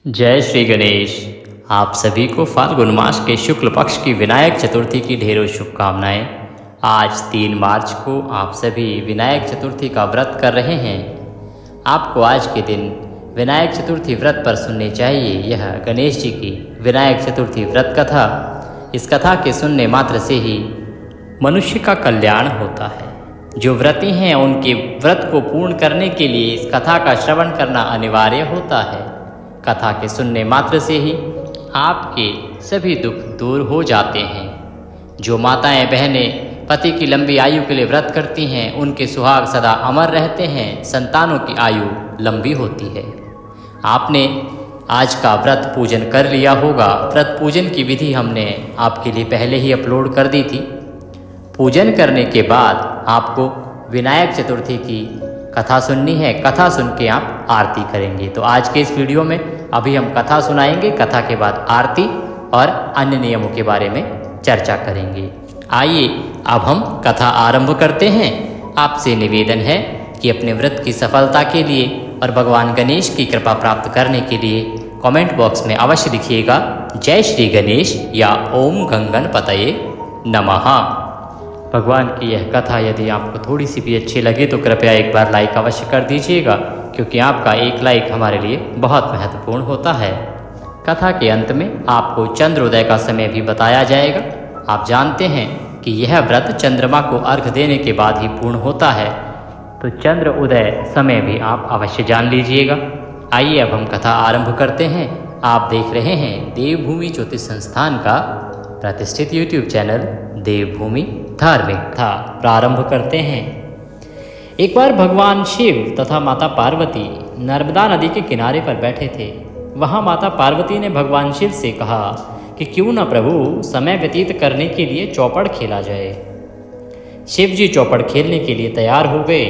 जय श्री गणेश। आप सभी को फाल्गुन मास के शुक्ल पक्ष की विनायक चतुर्थी की ढेरों शुभकामनाएं। आज 3 मार्च को आप सभी विनायक चतुर्थी का व्रत कर रहे हैं। आपको आज के दिन विनायक चतुर्थी व्रत पर सुननी चाहिए यह गणेश जी की विनायक चतुर्थी व्रत कथा। इस कथा के सुनने मात्र से ही मनुष्य का कल्याण होता है। जो व्रती हैं उनके व्रत को पूर्ण करने के लिए इस कथा का श्रवण करना अनिवार्य होता है। कथा के सुनने मात्र से ही आपके सभी दुख दूर हो जाते हैं। जो माताएं बहनें पति की लंबी आयु के लिए व्रत करती हैं उनके सुहाग सदा अमर रहते हैं, संतानों की आयु लंबी होती है। आपने आज का व्रत पूजन कर लिया होगा। व्रत पूजन की विधि हमने आपके लिए पहले ही अपलोड कर दी थी। पूजन करने के बाद आपको विनायक चतुर्थी की कथा सुननी है। कथा सुन के आप आरती करेंगे। तो आज के इस वीडियो में अभी हम कथा सुनाएंगे। कथा के बाद आरती और अन्य नियमों के बारे में चर्चा करेंगे। आइए अब हम कथा आरंभ करते हैं। आपसे निवेदन है कि अपने व्रत की सफलता के लिए और भगवान गणेश की कृपा प्राप्त करने के लिए कमेंट बॉक्स में अवश्य लिखिएगा जय श्री गणेश या ओम गंगणपतये नमः। भगवान की यह कथा यदि आपको थोड़ी सी भी अच्छी लगे तो कृपया एक बार लाइक अवश्य कर दीजिएगा, क्योंकि आपका एक लाइक हमारे लिए बहुत महत्वपूर्ण होता है। कथा के अंत में आपको चंद्रोदय का समय भी बताया जाएगा। आप जानते हैं कि यह व्रत चंद्रमा को अर्घ देने के बाद ही पूर्ण होता है, तो चंद्र उदय समय भी आप अवश्य जान लीजिएगा। आइए अब हम कथा आरंभ करते हैं। आप देख रहे हैं देवभूमि ज्योतिष संस्थान का प्रतिष्ठित यूट्यूब चैनल देवभूमि धार्मिक कथा प्रारंभ करते हैं। एक बार भगवान शिव तथा माता पार्वती नर्मदा नदी के किनारे पर बैठे थे। वहाँ माता पार्वती ने भगवान शिव से कहा कि क्यों न प्रभु समय व्यतीत करने के लिए चौपड़ खेला जाए। शिव जी चौपड़ खेलने के लिए तैयार हो गए,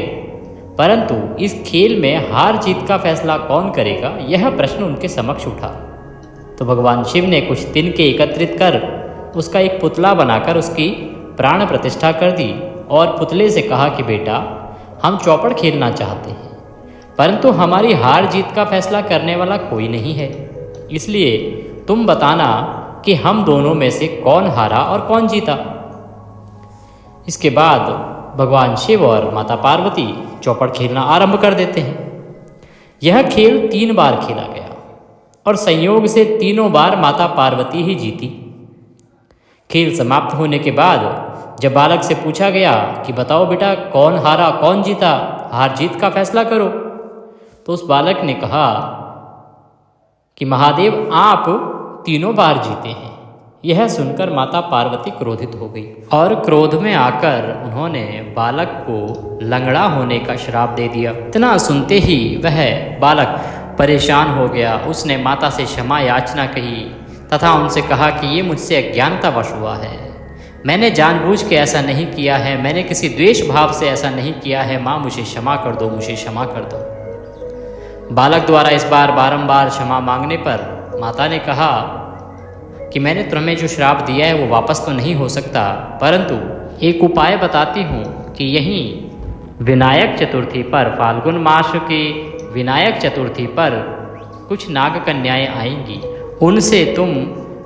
परंतु इस खेल में हार जीत का फैसला कौन करेगा यह प्रश्न उनके समक्ष उठा। तो भगवान शिव ने कुछ तिनके एकत्रित कर उसका एक पुतला बनाकर उसकी प्राण प्रतिष्ठा कर दी और पुतले से कहा कि बेटा, हम चौपड़ खेलना चाहते हैं, परंतु हमारी हार जीत का फैसला करने वाला कोई नहीं है, इसलिए तुम बताना कि हम दोनों में से कौन हारा और कौन जीता। इसके बाद भगवान शिव और माता पार्वती चौपड़ खेलना आरंभ कर देते हैं। यह खेल 3 बार खेला गया और संयोग से तीनों बार माता पार्वती ही जीती। खेल समाप्त होने के बाद जब बालक से पूछा गया कि बताओ बेटा, कौन हारा कौन जीता, हार जीत का फैसला करो, तो उस बालक ने कहा कि महादेव, आप तीनों बार जीते हैं। यह सुनकर माता पार्वती क्रोधित हो गई और क्रोध में आकर उन्होंने बालक को लंगड़ा होने का श्राप दे दिया। इतना सुनते ही वह बालक परेशान हो गया। उसने माता से क्षमा याचना कही तथा उनसे कहा कि ये मुझसे अज्ञानतावश हुआ है, मैंने जानबूझ के ऐसा नहीं किया है, मैंने किसी द्वेष भाव से ऐसा नहीं किया है। माँ, मुझे क्षमा कर दो, मुझे क्षमा कर दो। बालक द्वारा इस बार बारंबार क्षमा मांगने पर माता ने कहा कि मैंने तुम्हें जो श्राप दिया है वो वापस तो नहीं हो सकता, परंतु एक उपाय बताती हूँ कि यहीं विनायक चतुर्थी पर, फाल्गुन मास की विनायक चतुर्थी पर कुछ नाग कन्याएं आएंगी। उनसे तुम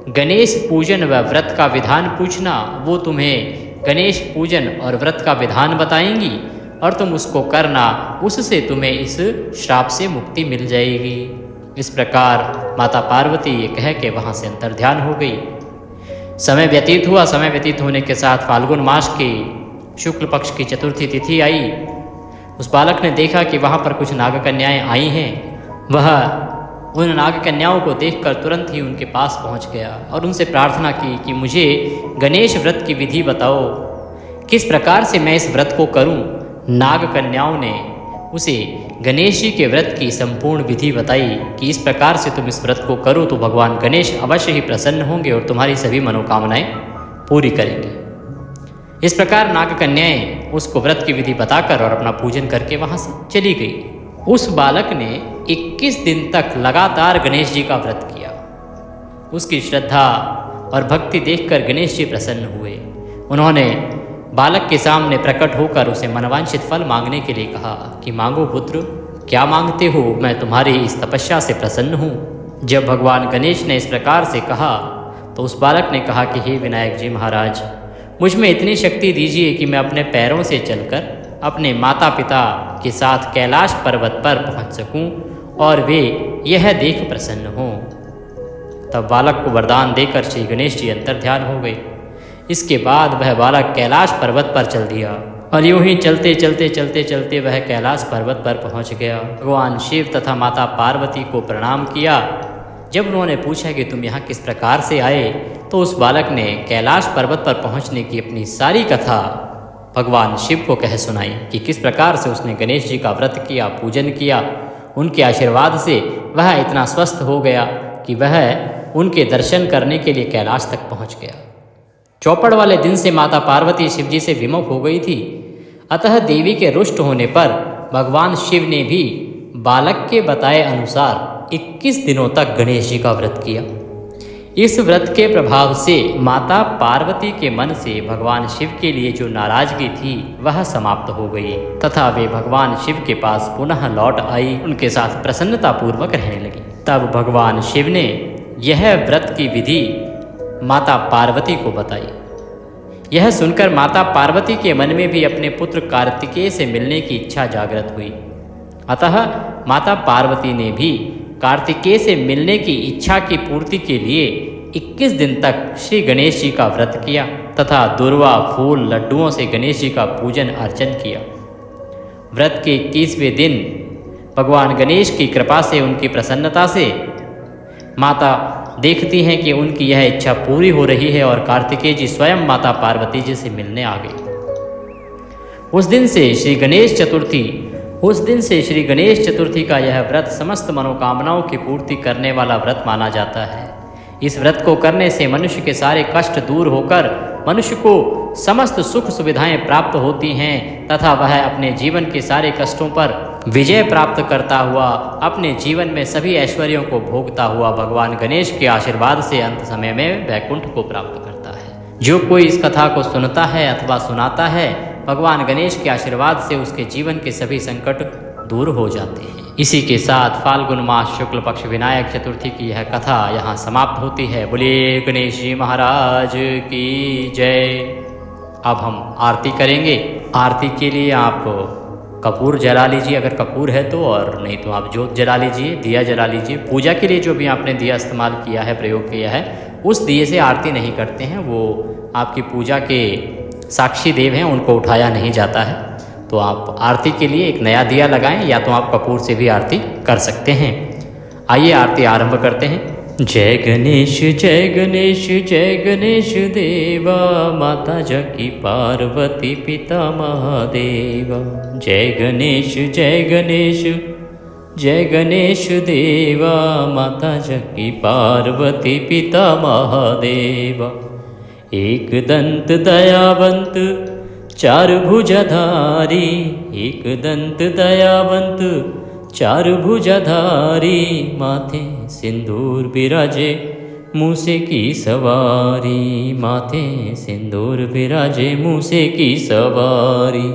गणेश पूजन व व्रत का विधान पूछना। वो तुम्हें गणेश पूजन और व्रत का विधान बताएंगी और तुम उसको करना। उससे तुम्हें इस श्राप से मुक्ति मिल जाएगी। इस प्रकार माता पार्वती ये कह के वहाँ से अंतर्ध्यान हो गई। समय व्यतीत हुआ। समय व्यतीत होने के साथ फाल्गुन मास की शुक्ल पक्ष की चतुर्थी तिथि आई। उस बालक ने देखा कि वहाँ पर कुछ नाग कन्याएँ आई हैं। वह उन नाग कन्याओं को देखकर तुरंत ही उनके पास पहुंच गया और उनसे प्रार्थना की कि मुझे गणेश व्रत की विधि बताओ, किस प्रकार से मैं इस व्रत को करूं। नाग कन्याओं ने उसे गणेश जी के व्रत की संपूर्ण विधि बताई कि इस प्रकार से तुम इस व्रत को करो तो भगवान गणेश अवश्य ही प्रसन्न होंगे और तुम्हारी सभी मनोकामनाएं पूरी करेंगे। इस प्रकार नाग कन्याएं उसको व्रत की विधि बताकर और अपना पूजन करके वहाँ से चली गई। उस बालक ने 21 दिन तक लगातार गणेश जी का व्रत किया। उसकी श्रद्धा और भक्ति देखकर गणेश जी प्रसन्न हुए। उन्होंने बालक के सामने प्रकट होकर उसे मनवांछित फल मांगने के लिए कहा कि मांगो पुत्र, क्या मांगते हो, मैं तुम्हारी इस तपस्या से प्रसन्न हूँ। जब भगवान गणेश ने इस प्रकार से कहा तो उस बालक ने कहा कि हे विनायक जी महाराज, मुझ में इतनी शक्ति दीजिए कि मैं अपने पैरों से चलकर अपने माता पिता के साथ कैलाश पर्वत पर पहुंच सकूं और वे यह देख प्रसन्न हों। तब बालक को वरदान देकर श्री गणेश जी अंतर्ध्यान हो गए। इसके बाद वह बालक कैलाश पर्वत पर चल दिया और यूं ही चलते चलते चलते चलते वह कैलाश पर्वत पर पहुंच गया। भगवान शिव तथा माता पार्वती को प्रणाम किया। जब उन्होंने पूछा कि तुम यहाँ किस प्रकार से आए, तो उस बालक ने कैलाश पर्वत पर पहुँचने की अपनी सारी कथा भगवान शिव को कह सुनाई कि किस प्रकार से उसने गणेश जी का व्रत किया, पूजन किया। उनके आशीर्वाद से वह इतना स्वस्थ हो गया कि वह उनके दर्शन करने के लिए कैलाश तक पहुँच गया। चौपड़ वाले दिन से माता पार्वती शिव जी से विमुख हो गई थी। अतः देवी के रुष्ट होने पर भगवान शिव ने भी बालक के बताए अनुसार 21 दिनों तक गणेश जी का व्रत किया। इस व्रत के प्रभाव से माता पार्वती के मन से भगवान शिव के लिए जो नाराजगी थी वह समाप्त हो गई तथा वे भगवान शिव के पास पुनः लौट आई, उनके साथ प्रसन्नता पूर्वक रहने लगी। तब भगवान शिव ने यह व्रत की विधि माता पार्वती को बताई। यह सुनकर माता पार्वती के मन में भी अपने पुत्र कार्तिकेय से मिलने की इच्छा जागृत हुई। अतः माता पार्वती ने भी कार्तिकेय से मिलने की इच्छा की पूर्ति के लिए 21 दिन तक श्री गणेश जी का व्रत किया तथा दुर्वा, फूल, लड्डुओं से गणेश जी का पूजन अर्चन किया। व्रत के 21वें दिन भगवान गणेश की कृपा से, उनकी प्रसन्नता से माता देखती हैं कि उनकी यह इच्छा पूरी हो रही है और कार्तिकेय जी स्वयं माता पार्वती जी से मिलने आ गए। उस दिन से श्री गणेश चतुर्थी का यह व्रत समस्त मनोकामनाओं की पूर्ति करने वाला व्रत माना जाता है। इस व्रत को करने से मनुष्य के सारे कष्ट दूर होकर मनुष्य को समस्त सुख सुविधाएं प्राप्त होती हैं तथा वह अपने जीवन के सारे कष्टों पर विजय प्राप्त करता हुआ अपने जीवन में सभी ऐश्वर्यों को भोगता हुआ भगवान गणेश के आशीर्वाद से अंत समय में वैकुंठ को प्राप्त करता है। जो कोई इस कथा को सुनता है अथवा सुनाता है, भगवान गणेश के आशीर्वाद से उसके जीवन के सभी संकट दूर हो जाते हैं। इसी के साथ फाल्गुन मास शुक्ल पक्ष विनायक चतुर्थी की यह कथा यहाँ समाप्त होती है। बोलिए गणेश जी महाराज की जय। अब हम आरती करेंगे। आरती के लिए आप कपूर जला लीजिए अगर कपूर है तो, और नहीं तो आप जोत जला लीजिए, दिया जला लीजिए। पूजा के लिए जो भी आपने दिया इस्तेमाल किया है, प्रयोग किया है, उस दिए से आरती नहीं करते हैं। वो आपकी पूजा के साक्षी देव हैं, उनको उठाया नहीं जाता है। तो आप आरती के लिए एक नया दिया लगाएं या तो आप कपूर से भी आरती कर सकते हैं। आइए आरती आरंभ करते हैं। जय गणेश जय गणेश जय गणेश देवा, माता जकी पार्वती पिता महादेवा। जय गणेश जय गणेश जय गणेश देवा, माता जकी पार्वती पिता महादेवा। एक दंत दयावंत चार भुजधारी, एक दंत दयावंत चार भुजधारी, माथे सिंदूर विराजे मूसे की सवारी, माथे सिंदूर विराजे मूसे की सवारी।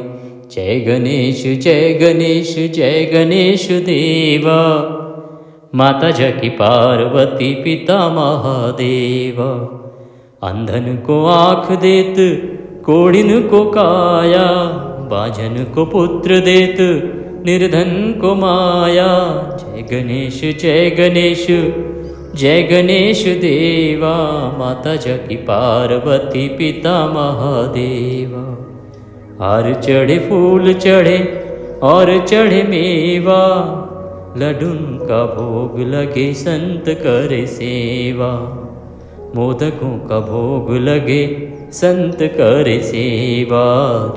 जय गणेश जय गणेश जय गणेश देवा, माता जकी पार्वती पिता महादेवा। अंधन को आँख देत कोढ़िन को काया, बाझन को पुत्र देत निर्धन को माया। जय गणेश जय गणेश जय गणेश देवा, माता जकी पार्वती पिता महादेवा। हार चढ़े फूल चढ़े और चढ़े मेवा, लड्डून का भोग लगे संत करे सेवा। मोदकों का भोग लगे संत करे सेवा।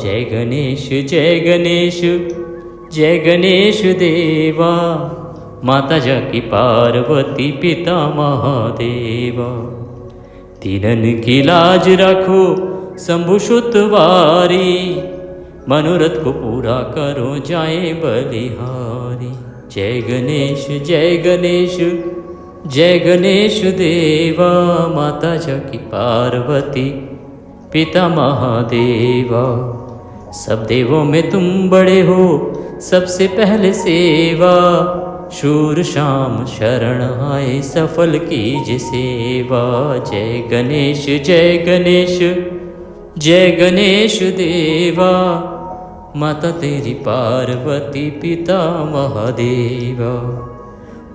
जय गणेश जय गणेश जय गणेश देवा, माता जकी पार्वती पिता महादेवा। दीनन की लाज रखो शंभु सुतवारी, मनोरथ को पूरा करो जाए बलिहारी। जय गणेश जय गणेश जय गणेश देवा, माता जकी पार्वती पिता महादेवा। सब देवों में तुम बड़े हो सबसे पहले सेवा, शूर श्याम शरण आए सफल कीज सेवा। जय गणेश जय गणेश जय गणेश देवा। माता तेरी पार्वती पिता महादेवा।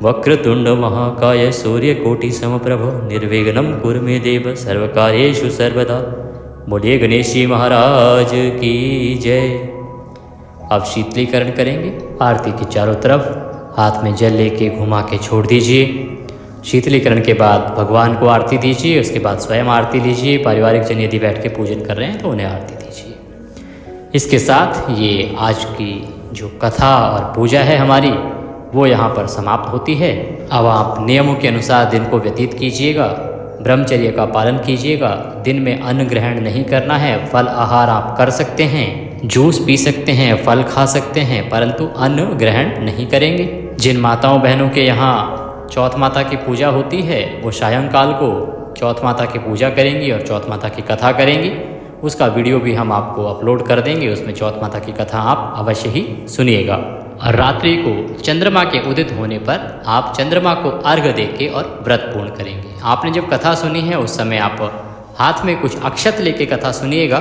वक्रतुंड महाकाय सूर्यकोटि समप्रभ निर्विघ्नं कुरु मे देव सर्वकार्येषु सर्वदा। बोलिए गणेश जी महाराज की जय। अब शीतलीकरण करेंगे। आरती के चारों तरफ हाथ में जल लेके घुमा के छोड़ दीजिए। शीतलीकरण के बाद भगवान को आरती दीजिए, उसके बाद स्वयं आरती लीजिए। पारिवारिक जन यदि बैठ के पूजन कर रहे हैं तो उन्हें आरती दीजिए। इसके साथ ये आज की जो कथा और पूजा है हमारी वो यहाँ पर समाप्त होती है। अब आप नियमों के अनुसार दिन को व्यतीत कीजिएगा, ब्रह्मचर्य का पालन कीजिएगा। दिन में अन्न ग्रहण नहीं करना है। फल आहार आप कर सकते हैं, जूस पी सकते हैं, फल खा सकते हैं, परंतु अन्न ग्रहण नहीं करेंगे। जिन माताओं बहनों के यहाँ चौथ माता की पूजा होती है वो सायंकाल को चौथ माता की पूजा करेंगी और चौथ माता की कथा करेंगी। उसका वीडियो भी हम आपको अपलोड कर देंगे, उसमें चौथ माता की कथा आप अवश्य ही सुनिएगा। और रात्रि को चंद्रमा के उदित होने पर आप चंद्रमा को अर्घ्य देके और व्रत पूर्ण करेंगे। आपने जब कथा सुनी है उस समय आप हाथ में कुछ अक्षत लेके कथा सुनिएगा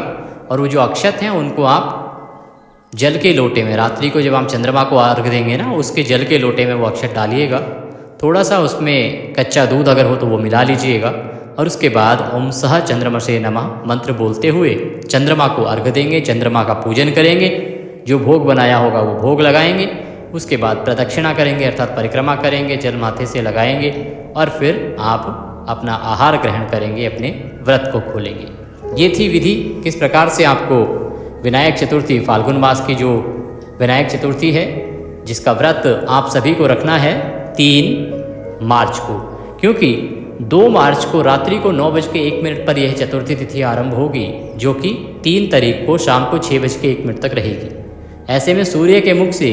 और वो जो अक्षत हैं उनको आप जल के लोटे में, रात्रि को जब हम चंद्रमा को अर्घ्य देंगे ना, उसके जल के लोटे में वो अक्षत डालिएगा। थोड़ा सा उसमें कच्चा दूध अगर हो तो वो मिला लीजिएगा और उसके बाद ओम सह चंद्रमसे नमः मंत्र बोलते हुए चंद्रमा को अर्घ्य देंगे, चंद्रमा का पूजन करेंगे। जो भोग बनाया होगा वो भोग लगाएंगे। उसके बाद प्रदक्षिणा करेंगे अर्थात परिक्रमा करेंगे, जल माथे से लगाएंगे और फिर आप अपना आहार ग्रहण करेंगे, अपने व्रत को खोलेंगे। ये थी विधि किस प्रकार से आपको विनायक चतुर्थी, फाल्गुन मास की जो विनायक चतुर्थी है जिसका व्रत आप सभी को रखना है 3 मार्च को, क्योंकि 2 मार्च को रात्रि को 9:01 पर यह चतुर्थी तिथि आरंभ होगी जो कि 3 तारीख को शाम को 6:01 तक रहेगी। ऐसे में सूर्य के मुख से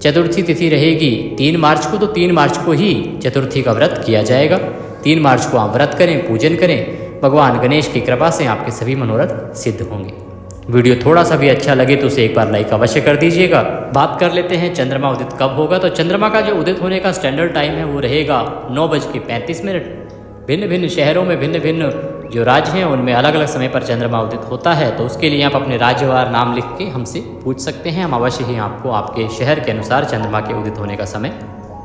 चतुर्थी तिथि रहेगी 3 मार्च को, तो 3 मार्च को ही चतुर्थी का व्रत किया जाएगा। 3 मार्च को आप व्रत करें, पूजन करें। भगवान गणेश की कृपा से आपके सभी मनोरथ सिद्ध होंगे। वीडियो थोड़ा सा भी अच्छा लगे तो उसे एक बार लाइक अवश्य कर दीजिएगा। बात कर लेते हैं चंद्रमा उदित कब होगा। तो चंद्रमा का जो उदित होने का स्टैंडर्ड टाइम है वो रहेगा 9:35। भिन्न भिन्न शहरों में भिन्न भिन्न जो राज्य हैं उनमें अलग अलग समय पर चंद्रमा उदित होता है। तो उसके लिए आप अपने राज्यवार नाम लिख के हमसे पूछ सकते हैं। हम अवश्य ही आपको आपके शहर के अनुसार चंद्रमा के उदित होने का समय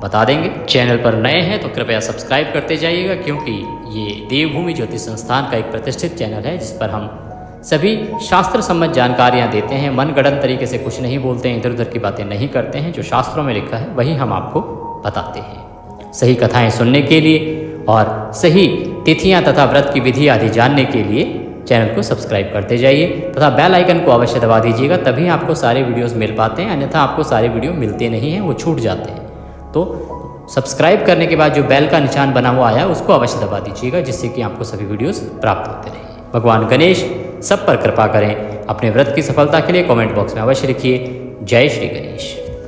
बता देंगे। चैनल पर नए हैं तो कृपया सब्सक्राइब करते जाइएगा, क्योंकि ये देवभूमि ज्योतिष संस्थान का एक प्रतिष्ठित चैनल है जिस पर हम सभी शास्त्र सम्मत जानकारियाँ देते हैं। मनगढ़ंत तरीके से कुछ नहीं बोलते हैं, इधर उधर की बातें नहीं करते हैं। जो शास्त्रों में लिखा है वही हम आपको बताते हैं। सही कथाएँ सुनने के लिए और सही तिथियां तथा व्रत की विधि आदि जानने के लिए चैनल को सब्सक्राइब करते जाइए तथा बेल आइकन को अवश्य दबा दीजिएगा, तभी आपको सारे वीडियोस मिल पाते हैं। अन्यथा आपको सारे वीडियो मिलते नहीं हैं, वो छूट जाते हैं। तो सब्सक्राइब करने के बाद जो बेल का निशान बना हुआ आया उसको अवश्य दबा दीजिएगा, जिससे कि आपको सभी वीडियोस प्राप्त होते रहें। भगवान गणेश सब पर कृपा करें। अपने व्रत की सफलता के लिए कॉमेंट बॉक्स में अवश्य लिखिए जय श्री गणेश।